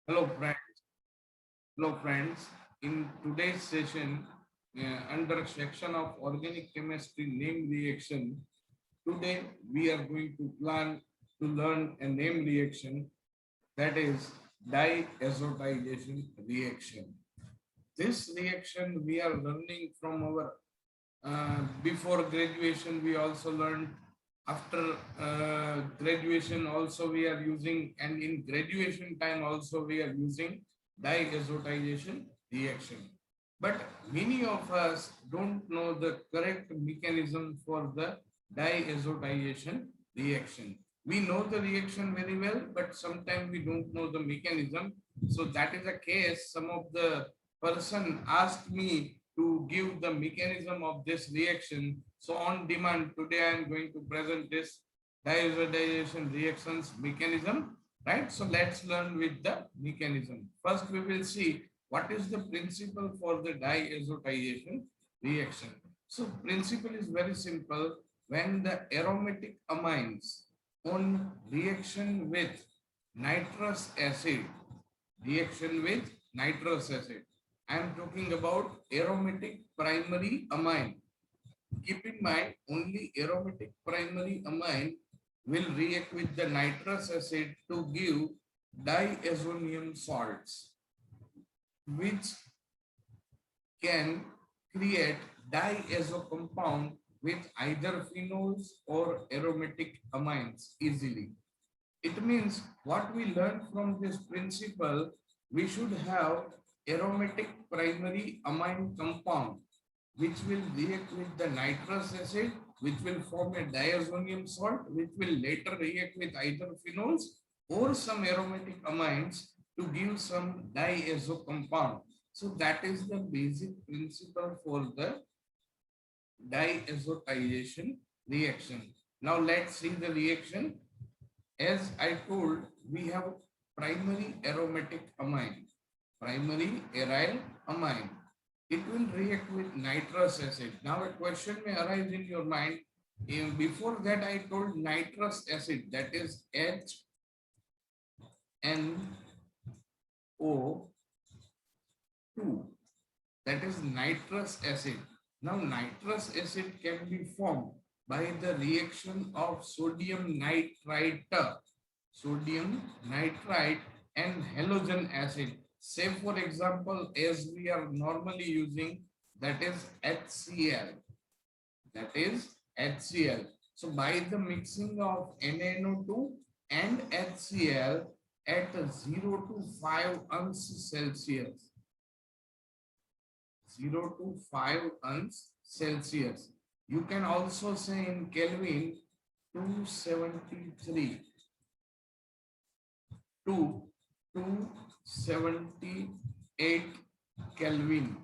Hello, friends. Hello, friends. In today's session, under section of organic chemistry name reaction, today we are going to plan to learn a name reaction that is diazotization reaction. This reaction we are learning from our before graduation. We also learned after graduation also we are using, and in graduation time also we are using diazotization reaction. But many of us don't know the correct mechanism for the diazotization reaction. We know the reaction very well, but sometimes we don't know the mechanism. So that is the case. Some of the person asked me to give the mechanism of this reaction. So on demand, today I am going to present this diazotization reactions mechanism, right? So let's learn with the mechanism. First, we will see what is the principle for the diazotization reaction. So principle is very simple. When the aromatic amines on reaction with nitrous acid, I am talking about aromatic primary amine. Keep in mind, only aromatic primary amine will react with the nitrous acid to give diazonium salts, which can create diazo compound with either phenols or aromatic amines easily. It means what we learn from this principle, we should have aromatic primary amine compound which will react with the nitrous acid, which will form a diazonium salt, which will later react with either phenols or some aromatic amines to give some diazo compound. So that is the basic principle for the diazotization reaction. Now let's see the reaction. As I told, we have primary aromatic amine, primary aryl amine. It will react with nitrous acid. Now a question may arise in your mind. Before that I told nitrous acid, that is HNO2, that is nitrous acid. Now nitrous acid can be formed by the reaction of sodium nitrite and halogen acid. Say for example, as we are normally using, that is HCl. That is HCl. So by the mixing of NaNO2 and HCl at 0 to 5 uns Celsius, 0 to 5 uns Celsius. You can also say in Kelvin 273 to 278 Kelvin.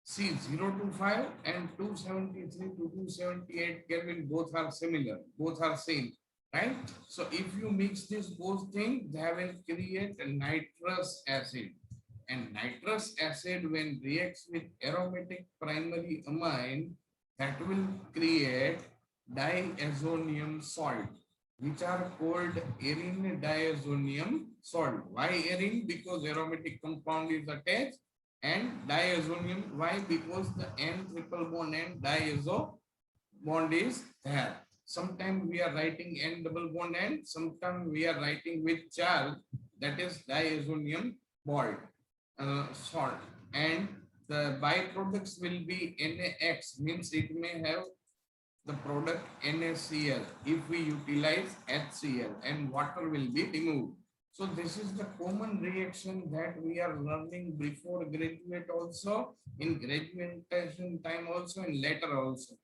See, 0 to 5 and 273 to 278 Kelvin, both are similar, both are same, right? So if you mix this both things, they will create a nitrous acid. And nitrous acid, when reacts with aromatic primary amine, that will create diazonium salt, which are called arene diazonium salt. Why arene? Because aromatic compound is attached, and diazonium. Why? Because the N triple bond and diazo bond is there. Sometimes we are writing N double bond and sometimes we are writing with charge, that is diazonium bond salt, and the byproducts will be NaX, means it may have the product NaCl if we utilize HCl, and water will be removed. So this is the common reaction that we are learning before graduate also, in graduation time also, and later also.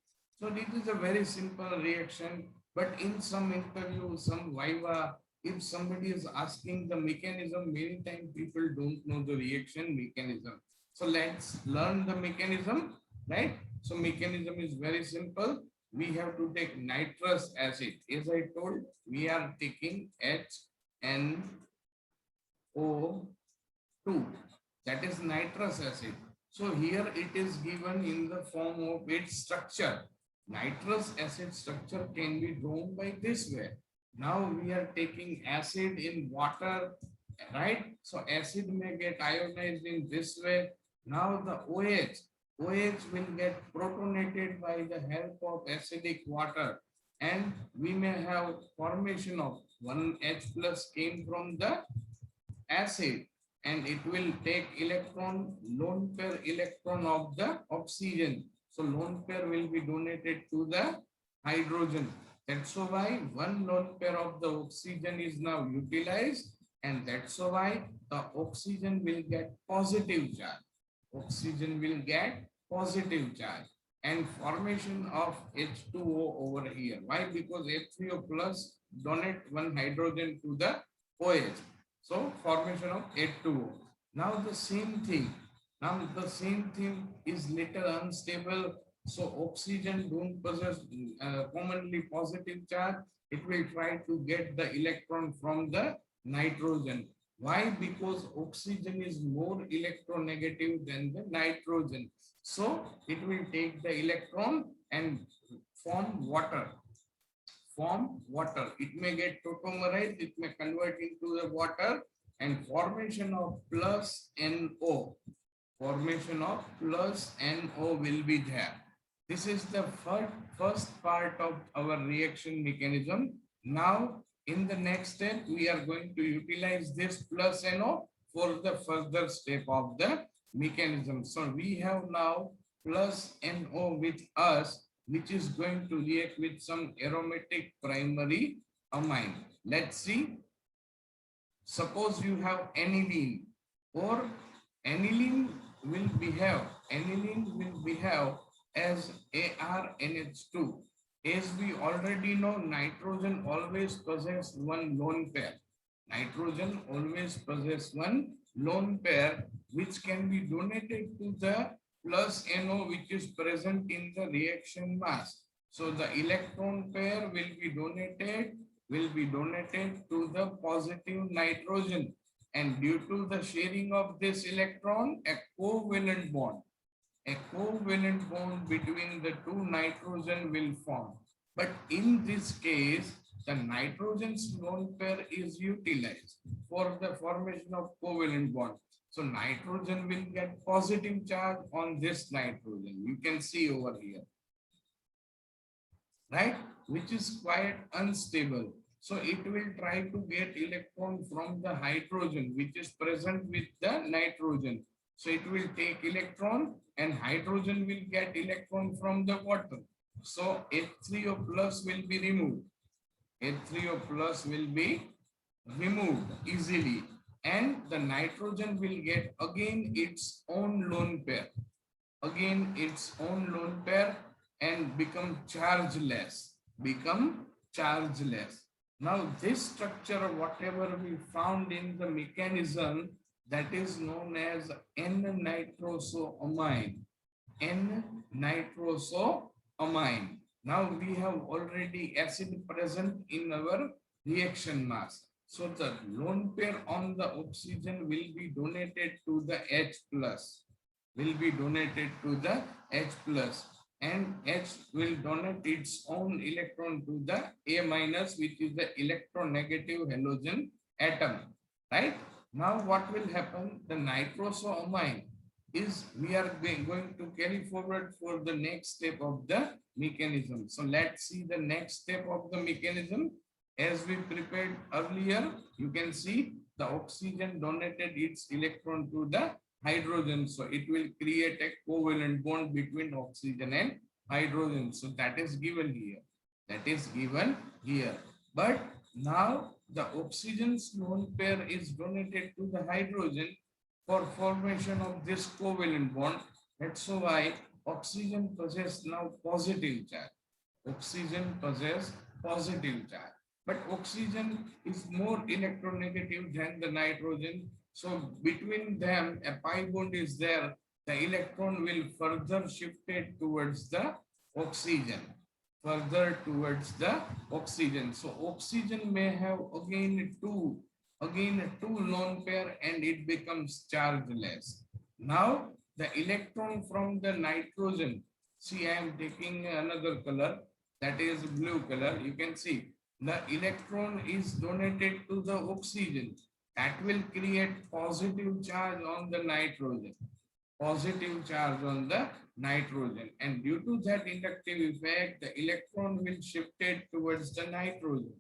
So this is a very simple reaction, but in some interview, some viva, if somebody is asking the mechanism, many times people don't know the reaction mechanism. So let's learn the mechanism, right? So mechanism is very simple. We have to take nitrous acid. As I told, we are taking HNO2, that is nitrous acid. So here it is given in the form of its structure. Nitrous acid structure can be drawn by this way. Now we are taking acid in water right? So acid may get ionized in this way. Now the OH will get protonated by the help of acidic water, and we may have formation of one H plus came from the acid, and it will take electron, lone pair electron of the oxygen. So lone pair will be donated to the hydrogen. That's why one lone pair of the oxygen is now utilized, and that's why the oxygen will get positive charge. Oxygen will get positive charge and formation of H2O over here. Why? Because H3O plus donate one hydrogen to the OH. So formation of H2O. Now the same thing. Now the same thing is little unstable. So oxygen don't possess commonly positive charge. It will try to get the electron from the nitrogen. Why? Because oxygen is more electronegative than the nitrogen. So it will take the electron and form water. Form water. It may get tautomerized, it may convert into the water, and formation of plus NO. Formation of plus NO will be there. This is the first part of our reaction mechanism. Now, in the next step, we are going to utilize this plus NO for the further step of the mechanism. So we have now plus NO with us, which is going to react with some aromatic primary amine. Let's see. Suppose you have aniline, or aniline will behave as ArNH2. As we already know, nitrogen always possess one lone pair. Nitrogen always possess one lone pair, which can be donated to the plus NO, which is present in the reaction mass. So the electron pair will be donated to the positive nitrogen, and due to the sharing of this electron, a covalent bond between the two nitrogen will form. But in this case, the nitrogen's lone pair is utilized for the formation of covalent bond. So nitrogen will get positive charge on this nitrogen. You can see over here, right? Which is quite unstable. So it will try to get electron from the hydrogen, which is present with the nitrogen. So it will take electron, and hydrogen will get electron from the water. So H3O plus will be removed. H3O plus will be removed easily, and the nitrogen will get again its own lone pair. Again its own lone pair, and become chargeless. Now this structure, whatever we found in the mechanism, that is known as N-nitrosoamine. N-nitrosoamine. Now we have already acid present in our reaction mass. So the lone pair on the oxygen will be donated to the H plus. And H will donate its own electron to the A minus, which is the electronegative halogen atom, right? Now what will happen? The nitrosoamine is, we are going to carry forward for the next step of the mechanism. So let's see the next step of the mechanism. As we prepared earlier, you can see the oxygen donated its electron to the hydrogen. So it will create a covalent bond between oxygen and hydrogen. So that is given here. But now the oxygen's lone pair is donated to the hydrogen for formation of this covalent bond. That's why oxygen possesses now positive charge. But oxygen is more electronegative than the nitrogen. So between them, a pi bond is there. The electron will further shift it towards the oxygen. So oxygen may have again two lone pair, and it becomes chargeless. Now the electron from the nitrogen, see, I am taking another color, that is blue color. You can see the electron is donated to the oxygen. that will create positive charge on the nitrogen, positive charge on the nitrogen, and due to that inductive effect, the electron will shift it towards the nitrogen,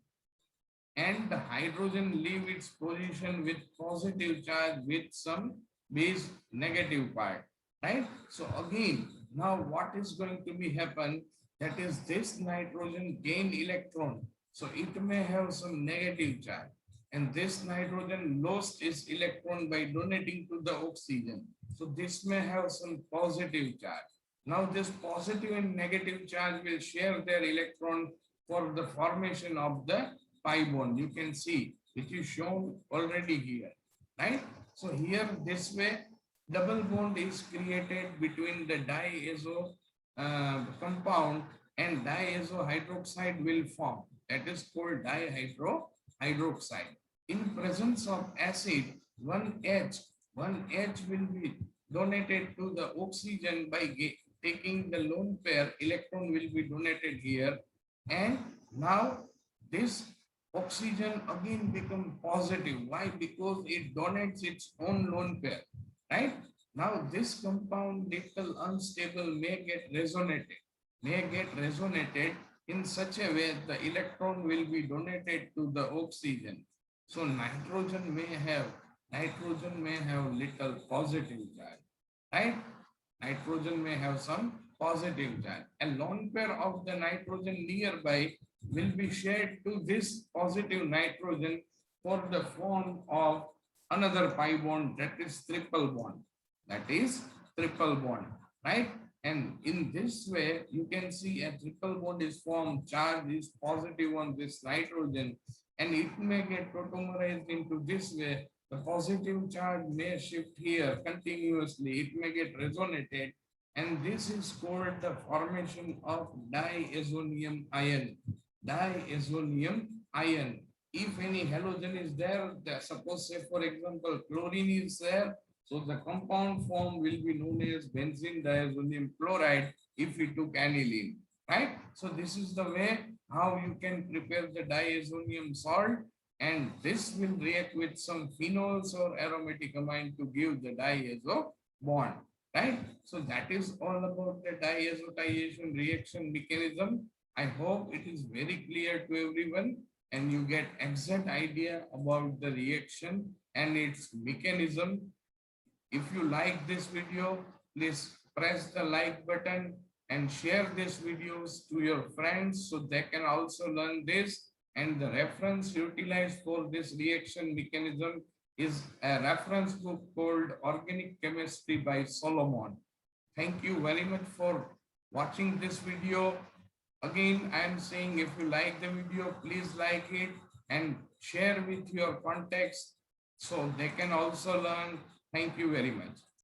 and the hydrogen leave its position with positive charge with some base negative part, right? So again, now what is going to be happen, that is this nitrogen gain electron, so it may have some negative charge, and this nitrogen lost its electron by donating to the oxygen, so this may have some positive charge. Now this positive and negative charge will share their electron for the formation of the pi bond. You can see it is shown already here, right? So here this way double bond is created between the diazo compound, and diazo hydroxide will form. That is called dihydroxide. In presence of acid, one H will be donated to the oxygen by taking the lone pair electron will be donated here, and now this oxygen again become positive. Why? Because it donates its own lone pair, right? Now this compound little unstable may get resonated in such a way the electron will be donated to the oxygen. So nitrogen may have little positive charge, right? Nitrogen may have some positive charge. A lone pair of the nitrogen nearby will be shared to this positive nitrogen for the form of another pi bond, that is triple bond. That is triple bond, right? And in this way, you can see a triple bond is formed, charge is positive on this nitrogen, and it may get protomerized into this way. The positive charge may shift here continuously, it may get resonated, and this is called the formation of diazonium ion. Diazonium ion. If any halogen is there, suppose say for example chlorine is there, so the compound form will be known as benzene diazonium chloride if we took aniline, right? So this is the way how you can prepare the diazonium salt, and this will react with some phenols or aromatic amine to give the diazo bond, right? So that is all about the diazotization reaction mechanism. I hope it is very clear to everyone and you get exact idea about the reaction and its mechanism. If you like this video, please press the like button and share these videos to your friends so they can also learn this. And the reference utilized for this reaction mechanism is a reference book called Organic Chemistry by Solomon. Thank you very much for watching this video. Again, I am saying if you like the video, please like it and share with your contacts so they can also learn. Thank you very much.